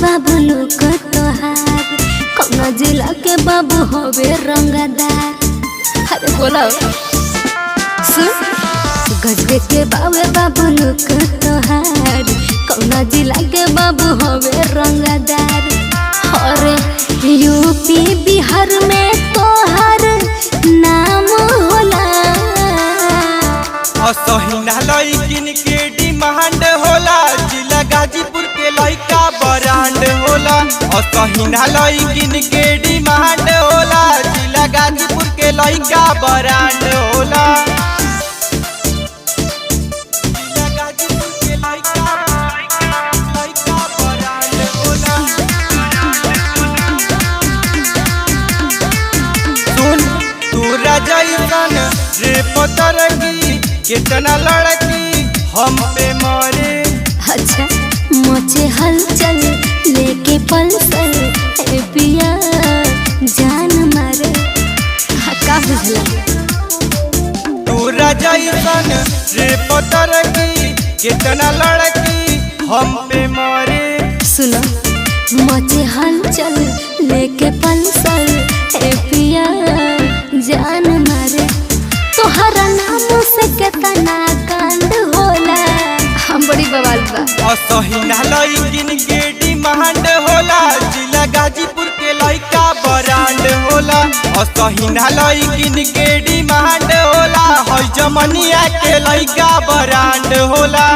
बाबू लोग तोहार कौना जिला के बाबू होवे रंगदार। अरे बोला सुन गजबे के बावे बाबू लोग तोहार कौना जिला के बाबू होवे रंगदार। अरे यूपी बिहार में तोहर नाम होला असहिना लइकिन के डिमांड होला जिला गाजीपुर के लइका ब्रांड होला। असहिना लइकिन के डिमांड होला जिला गाजीपुर के लइका ब्रांड होला। जिला गाजीपुर के लइका ब्रांड होला। सुन तोरा जैसन रे पतरगी कितना लड़की हम पे मरे। अच्छा मचे हलचल लेके पल्सर ए पिया जान मारे का बुझला। तोरा जैसन रे पतरगी कितना लड़की हम पे मरे। सुनो मचे हलचल लेके पल्सर ए पिया जान मारे। तोहरा नाम से कितना कांड होला हम बड़ी बवाल बा। असहिना लइकिन के डिमांड होला जिला गाजीपुर के लइका ब्रांड होला। असहिना लइकिन के डिमांड होला हई जमनिया के लइका ब्रांड होला।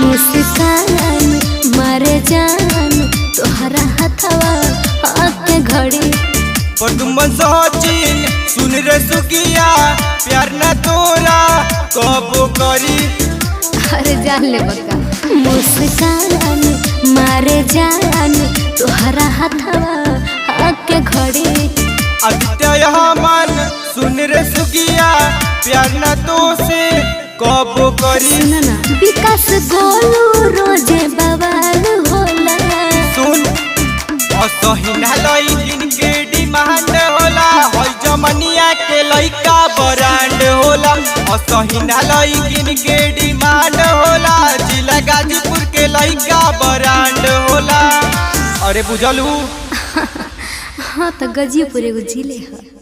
मुस्कान मारे जान तोहरा हथवा आके घड़ी। पटुमन सचिन सुन रे सुगिया प्यार न तोरा कबो करी। अरे जान ले बका मुस्कान मारे जान तोहरा हथवा आके घड़ी। आदित्य मन सुन रे सुगिया प्यार न तो से कबो करी। सुनना विकास गोलू रोजे बवाल होला। सुन असहिना लइकिन के डिमांड होला हई जमनिया के लइका ब्रांड होला। असहिना लइकिन के डिमांड होला जिला गाजीपुर के लइका ब्रांड होला। अरे बुझलू हाँ तो गाजीपुर एगो जिले है।